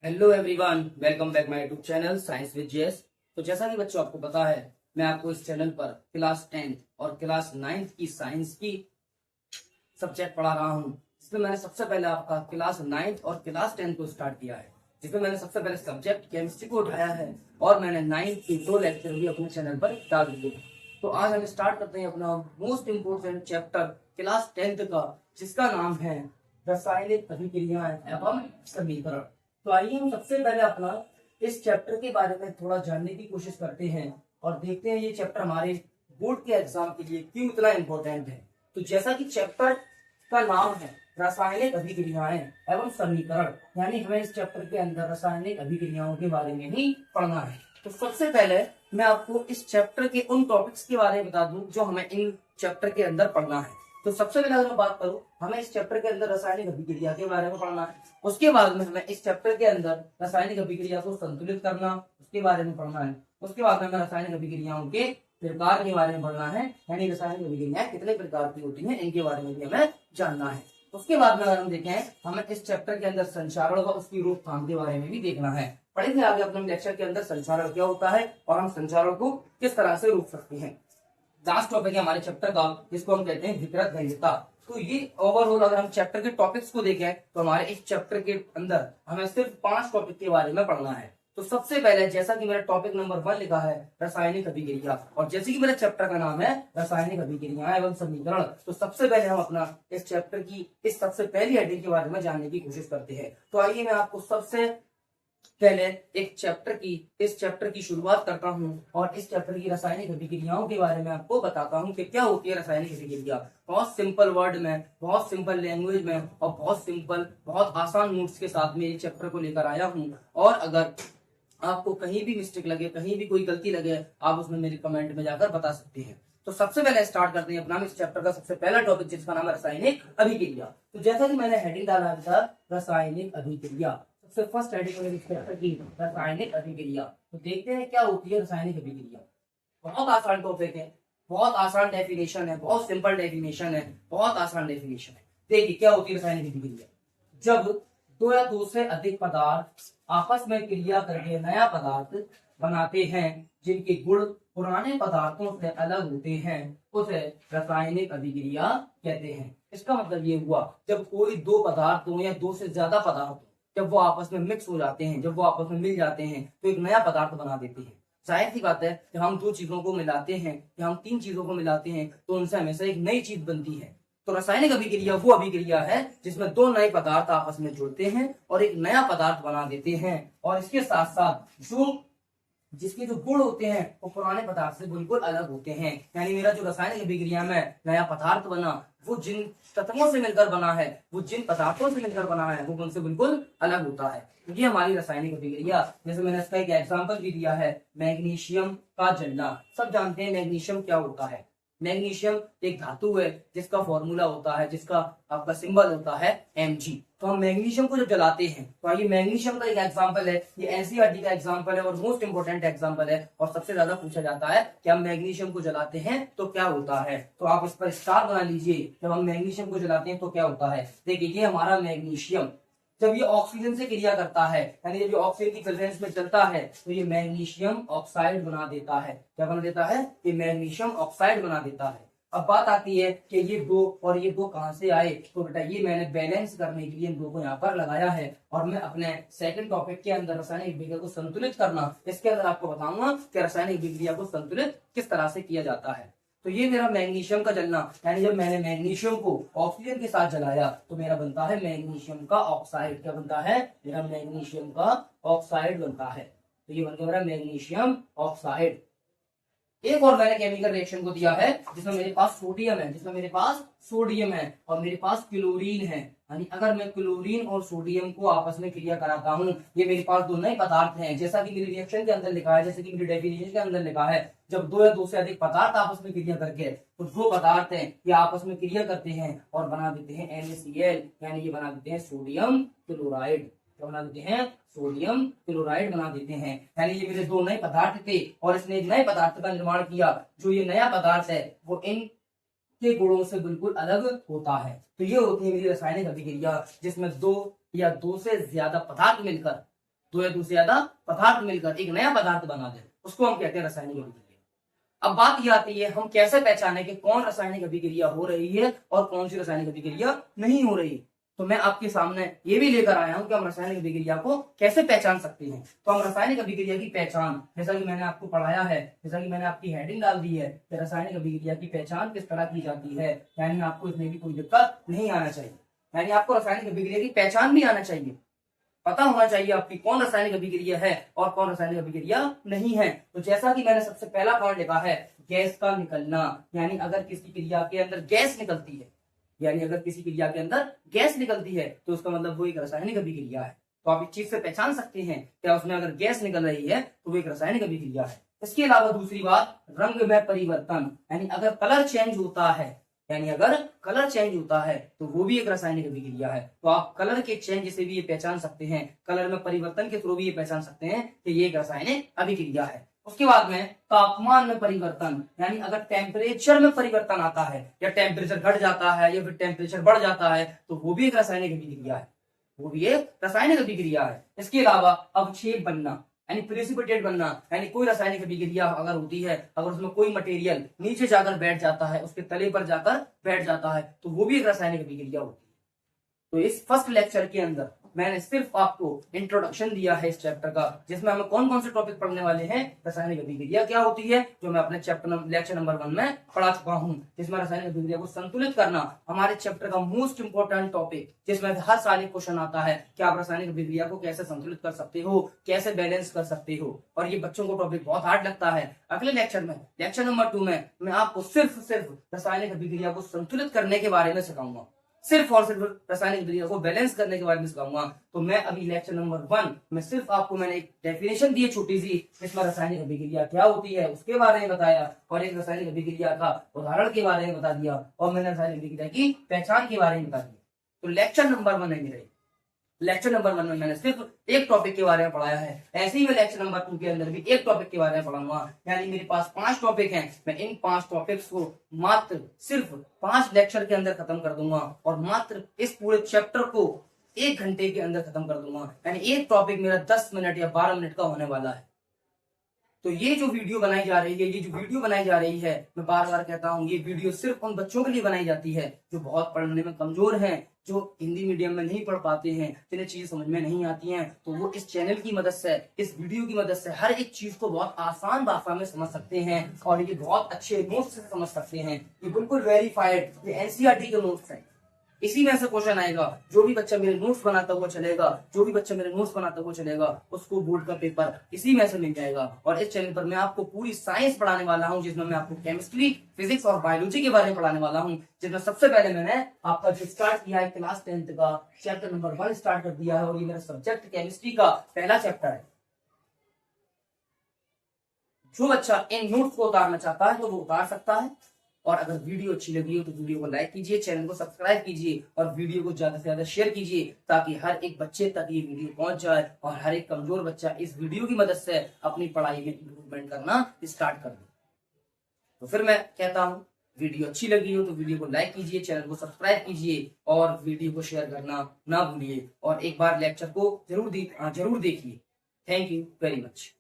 Hello everyone, welcome back my YouTube channel science with JS. तो जैसा कि बच्चों आपको पता है, मैं आपको इस चैनल पर क्लास 10th और क्लास 9th की साइंस की सब्जेक्ट पढ़ा रहा हूं। इसमें मैंने सबसे पहले आपका क्लास 9th और क्लास 10th को स्टार्ट किया है, जिसमें मैंने सबसे पहले सब्जेक्ट केमिस्ट्री को उठाया है और मैंने 9th के 2 लेक्चर भी अपने चैनल पर डाल दिए। तो आज हम स्टार्ट करते हैं अपना most important chapter class 10th का, जिसका नाम है रासायनिक अभिक्रियाएं एवं समीकरण। तो आइए हम सबसे पहले अपना इस चैप्टर के बारे में थोड़ा जानने की कोशिश करते हैं और देखते हैं ये चैप्टर हमारे बोर्ड के एग्जाम के लिए क्यों इतना इम्पोर्टेंट है। तो जैसा कि चैप्टर का नाम है रासायनिक अभिक्रियाएं एवं समीकरण, यानी हमें इस चैप्टर के अंदर रासायनिक अभिक्रियाओं के बारे में ही पढ़ना है। तो सबसे पहले मैं आपको इस चैप्टर के उन टॉपिक्स के बारे में बता दूं जो हमें इन चैप्टर के अंदर पढ़ना है। तो सबसे पहले अगर मैं बात करूं, हमें इस चैप्टर के अंदर रासायनिक अभिक्रिया के बारे में पढ़ना है। उसके बाद में हमें इस चैप्टर के अंदर रासायनिक अभिक्रिया को संतुलित करना, उसके बारे में पढ़ना है। उसके बाद में हमें रासायनिक अभिक्रियाओं के प्रकार के बारे में पढ़ना है, यानी रासायनिक अभिक्रियाएं कितने प्रकार की होती हैं, इनके बारे में भी हमें जानना है। उसके बाद में अगर हम देखें, हमें इस चैप्टर के अंदर संचारण व उसकी रोकथाम के बारे में भी देखना है। पढ़े थे आगे अपने लेक्चर के अंदर संचारण क्या होता है और हम संचारण को किस तरह से रोक सकते हैं। लास्ट टॉपिक है हमारे चैप्टर का, जिसको हम कहते हैं विकृत वैधता। तो ये ओवरऑल अगर हम चैप्टर के टॉपिक्स को देखें तो हमारे इस चैप्टर के अंदर हमें सिर्फ 5 टॉपिक के बारे में पढ़ना है। तो सबसे पहले, जैसा कि मेरा टॉपिक नंबर 1 लिखा है रासायनिक अभिक्रिया, और जैसे कि मेरे चैप्टर का नाम है रासायनिक अभिक्रिया एवं समीकरण, तो सबसे पहले हम अपना इस चैप्टर की इस सबसे पहली हेडिंग के बारे में जानने की कोशिश करते हैं। तो आइए मैं आपको सबसे पहले इस चैप्टर की शुरुआत करता हूं और इस चैप्टर की रासायनिक अभिक्रियाओं के बारे में आपको बताता हूं कि क्या होती है रासायनिक अभिक्रिया। बहुत सिंपल वर्ड में, बहुत सिंपल लैंग्वेज में और बहुत सिंपल, बहुत आसान नोट्स के साथ में इस चैप्टर को लेकर आया हूं। और अगर आपको कहीं भी मिस्टेक लगे, कहीं भी कोई गलती लगे, आप उसमें मेरे कमेंट में जाकर बता सकते हैं। तो सबसे पहले स्टार्ट करते हैं अपना इस चैप्टर का सबसे पहला टॉपिक, जिसका नाम है रासायनिक अभिक्रिया। तो जैसा कि मैंने हेडिंग डाला था रासायनिक अभिक्रिया, सबसे फर्स्ट हेडिंग में चैप्टर की रासायनिक अभिक्रिया। तो देखते हैं क्या होती है रासायनिक अभिक्रिया। बहुत आसान टॉपिक है, बहुत आसान डेफिनेशन है, बहुत सिंपल डेफिनेशन है, बहुत आसान डेफिनेशन है। देखिए क्या होती है रासायनिक अभिक्रिया। जब 2 या 2 से अधिक पदार्थ आपस में क्रिया करके नया पदार्थ बनाते हैं जिनके गुण पुराने पदार्थों से अलग होते हैं, उसे रासायनिक अभिक्रिया कहते हैं। इसका मतलब ये हुआ, जब कोई 2 पदार्थ हो या 2 से ज्यादा पदार्थ, जब वो आपस में मिक्स हो जाते हैं, जब वो आपस में मिल जाते हैं, तो एक नया पदार्थ बना देते हैं। जाहिर सी बात है, जब हम 2 चीजों को मिलाते हैं या हम 3 चीजों को मिलाते हैं तो उनसे हमेशा एक नई चीज बनती है। तो रासायनिक अभिक्रिया वो अभिक्रिया है जिसमें 2 नए पदार्थ आपस में जुड़ते हैं और एक नया पदार्थ बना देते हैं, और इसके साथ साथ जिसके जो गुण होते हैं वो पुराने पदार्थ से बिल्कुल अलग होते हैं। यानी मेरा जो रासायनिक अभिक्रिया में नया पदार्थ बना, वो जिन तत्वों से मिलकर बना है, वो जिन पदार्थों से मिलकर बना है, वो उनसे बिल्कुल अलग होता है। ये हमारी रासायनिक अभिक्रिया। जैसे मैंने इसका एक एग्जांपल भी दिया है, मैग्नीशियम का जलना। सब जानते हैं मैग्नीशियम क्या होता है। मैग्नीशियम एक धातु है जिसका फॉर्मूला होता है, जिसका आपका सिंबल होता है Mg। तो हम मैग्नीशियम को जब जलाते हैं, तो ये मैग्नीशियम का एक एग्जांपल है, ये एनसीईआरटी का एग्जांपल है और मोस्ट इंपोर्टेंट एग्जांपल है, और सबसे ज्यादा पूछा जाता है कि हम मैग्नीशियम को जलाते हैं तो क्या होता है। तो आप इस पर स्टार बना लीजिए, जब हम मैग्नीशियम को जलाते हैं तो क्या होता है। देखिए ये हमारा मैग्नीशियम जब ये ऑक्सीजन से क्रिया करता है, यानी जब ये ऑक्सीजन की प्रेजेंस में चलता है, तो ये मैग्नीशियम ऑक्साइड बना देता है। क्या बना देता है, ये मैग्नीशियम ऑक्साइड बना देता है। अब बात आती है कि ये 2 और ये 2 कहां से आए। तो बेटा ये मैंने बैलेंस करने के लिए इन 2 को यहाँ पर लगाया है, और मैं अपने सेकंड टॉपिक के अंदर रासायनिक अभिक्रिया को संतुलित करना, इसके अंदर आपको बताऊंगा कि रासायनिक अभिक्रिया को संतुलित किस तरह से किया जाता है। तो ये मेरा मैग्नीशियम का जलना, यानी जब मैंने मैग्नीशियम को ऑक्सीजन के साथ जलाया तो मेरा बनता है मैग्नीशियम का ऑक्साइड। क्या बनता है, मेरा मैग्नीशियम का ऑक्साइड बनता है। तो ये बन गया मेरा मैग्नीशियम ऑक्साइड। एक और मैंने केमिकल रिएक्शन को दिया है जिसमें मेरे पास सोडियम है और मेरे पास क्लोरीन है। यानी अगर मैं क्लोरीन और सोडियम को आपस में क्रिया कराता हूँ, ये मेरे पास 2 नए पदार्थ हैं, जैसा कि मेरी रिएक्शन के अंदर लिखा है, जैसे कि मेरी डेफिनेशन के अंदर लिखा है, जब 2 या 2 से अधिक पदार्थ आपस में क्रिया करके, तो 2 पदार्थ हैं ये आपस में क्रिया करते हैं और बना देते हैं NaCl, यानी ये बना देते हैं सोडियम क्लोराइड। बना देते हैं सोडियम क्लोराइड बना देते हैं। यानी ये मेरे 2 नए पदार्थ थे और इसने एक नए पदार्थ का निर्माण किया। जो ये नया पदार्थ है वो इन के गुणों से बिल्कुल अलग होता है। तो ये होती है मेरी रासायनिक अभिक्रिया, जिसमें 2 या 2 से ज्यादा पदार्थ मिलकर दो या दो से ज्यादा पदार्थ मिलकर एक नया पदार्थ बना दे, उसको हम कहते हैं रासायनिक अभिक्रिया। अब बात यह आती है हम कैसे पहचाने कि कौन रासायनिक अभिक्रिया हो रही है और कौन सी रासायनिक अभिक्रिया नहीं हो रही। तो मैं आपके सामने ये भी लेकर आया हूं कि हम रासायनिक अभिक्रिया को कैसे पहचान सकते हैं। तो हम रासायनिक अभिक्रिया की पहचान, जैसा कि मैंने आपको पढ़ाया है, जैसा कि मैंने आपकी हेडिंग डाल दी है कि रासायनिक अभिक्रिया की पहचान किस तरह की जाती है, यानी आपको इसमें भी कोई दिक्कत नहीं आना चाहिए, यानी आपको रासायनिक अभिक्रिया की पहचान भी आना चाहिए, पता होना चाहिए आपकी कौन रासायनिक अभिक्रिया है और कौन रासायनिक अभिक्रिया नहीं है। तो जैसा कि मैंने सबसे पहला पॉइंट लिखा है गैस का निकलना, यानी अगर किसी क्रिया के अंदर गैस निकलती है, यानी अगर किसी क्रिया के अंदर गैस निकलती है तो उसका मतलब वो एक रासायनिक अभिक्रिया है। तो आप इस चीज से पहचान सकते हैं क्या उसमें अगर गैस निकल रही है तो वो एक रासायनिक अभिक्रिया है। इसके अलावा दूसरी बात रंग में परिवर्तन, यानी अगर कलर चेंज होता है, यानी अगर कलर चेंज होता है तो वो भी एक रासायनिक अभिक्रिया है। तो आप कलर के चेंज से भी ये पहचान सकते हैं, कलर में परिवर्तन के थ्रू भी ये पहचान सकते हैं कि ये एक रासायनिक अभिक्रिया है। उसके बाद में तापमान में परिवर्तन, यानी अगर टेम्परेचर में परिवर्तन आता है या टेम्परेचर घट जाता है या फिर टेम्परेचर बढ़ जाता है तो वो भी एक रासायनिक अभिक्रिया है, वो भी एक रासायनिक अभिक्रिया है। इसके अलावा अवक्षेप बनना, यानी प्रेसिपिटेट बनना, यानी कोई रासायनिक अभिक्रिया अगर होती है, अगर उसमें कोई मटेरियल नीचे जाकर बैठ जाता है, उसके तले पर जाकर बैठ जाता है तो वो भी एक रासायनिक अभिक्रिया होती है। तो इस फर्स्ट लेक्चर के अंदर मैंने सिर्फ आपको इंट्रोडक्शन दिया है इस चैप्टर का, जिसमें हमें कौन कौन से टॉपिक पढ़ने वाले हैं, रासायनिक अभिक्रिया क्या होती है, जो मैं अपने चैप्टर लेक्चर नंबर 1 में पढ़ा चुका हूं, जिसमें रासायनिक अभिक्रिया को संतुलित करना हमारे चैप्टर का मोस्ट इंपोर्टेंट टॉपिक, जिसमें हर साल एक क्वेश्चन आता है कि आप रासायनिक अभिक्रिया को कैसे संतुलित कर सकते हो, कैसे बैलेंस कर सकते हो, और ये बच्चों को टॉपिक बहुत हार्ड लगता है। अगले लेक्चर में, लेक्चर नंबर 2 में मैं आपको सिर्फ रासायनिक अभिक्रिया को संतुलित करने के बारे में सिखाऊंगा, सिर्फ और सिर्फ रासायनिक अभिक्रिया को बैलेंस करने के बारे में सिखाऊंगा। तो मैं अभी लेक्चर नंबर 1 में सिर्फ आपको मैंने एक डेफिनेशन दी है छोटी सी, इसमें रासायनिक अभिक्रिया क्या होती है उसके बारे में बताया, और एक रासायनिक अभिक्रिया का उदाहरण के बारे में बता दिया, और मैंने रासायनिक अभिक्रिया की पहचान के बारे में बता दिया। तो लेक्चर नंबर 1 है मेरे, लेक्चर नंबर 1 में मैंने सिर्फ एक टॉपिक के बारे में पढ़ाया है, ऐसे ही मैं लेक्चर नंबर 2 के अंदर भी एक टॉपिक के बारे में पढ़ाऊंगा। यानी मेरे पास 5 टॉपिक हैं, मैं इन 5 टॉपिक्स को मात्र सिर्फ 5 लेक्चर के अंदर खत्म कर दूंगा, और मात्र इस पूरे चैप्टर को 1 घंटे के अंदर खत्म कर दूंगा। यानी एक टॉपिक मेरा 10 मिनट या 12 मिनट का होने वाला है। तो ये जो वीडियो बनाई जा रही है, ये जो वीडियो बनाई जा रही है, मैं बार बार कहता हूँ, ये वीडियो सिर्फ उन बच्चों के लिए बनाई जाती है जो बहुत पढ़ने में कमजोर हैं, जो हिंदी मीडियम में नहीं पढ़ पाते हैं, जिन्हें चीजें समझ में नहीं आती हैं, तो वो इस चैनल की मदद से, इस वीडियो की मदद से हर एक चीज को बहुत आसान भाषा में समझ सकते हैं, और ये बहुत अच्छे नोट्स से समझ सकते हैं। ये बिल्कुल वेरीफाइड, ये एनसीईआरटी के नोट्स हैं। इसी में से क्वेश्चन आएगा, जो भी बच्चा मेरे नोट्स बनाता हुआ चलेगा, जो भी बच्चा मेरे नोट्स बनाता हुआ चलेगा, उसको बोर्ड का पेपर इसी में से मिल जाएगा। और इस चैनल पर मैं आपको पूरी साइंस पढ़ाने वाला हूं, जिसमें मैं आपको केमिस्ट्री, फिजिक्स और बायोलॉजी के बारे में पढ़ाने वाला हूं, जिसमें सबसे पहले मैंने आपका जो स्टार्ट किया है क्लास 10th का चैप्टर नंबर 1 स्टार्ट कर दिया है, और ये मेरा सब्जेक्ट केमिस्ट्री का पहला चैप्टर है। जो बच्चा इन नोट्स को उतारना चाहता है तो वो उतार सकता है, और अगर वीडियो अच्छी लगी हो तो वीडियो को लाइक कीजिए, चैनल को सब्सक्राइब कीजिए, और वीडियो को ज्यादा से ज्यादा शेयर कीजिए, ताकि हर एक बच्चे तक ये वीडियो पहुंच जाए और हर एक कमजोर बच्चा इस वीडियो की मदद से अपनी पढ़ाई में इंप्रूवमेंट करना स्टार्ट कर दे। तो फिर मैं कहता हूँ, वीडियो अच्छी लगी हो तो वीडियो को लाइक कीजिए, चैनल को सब्सक्राइब कीजिए, और वीडियो को शेयर करना ना भूलिए, और एक बार लेक्चर को जरूर देखिए। Thank you very much.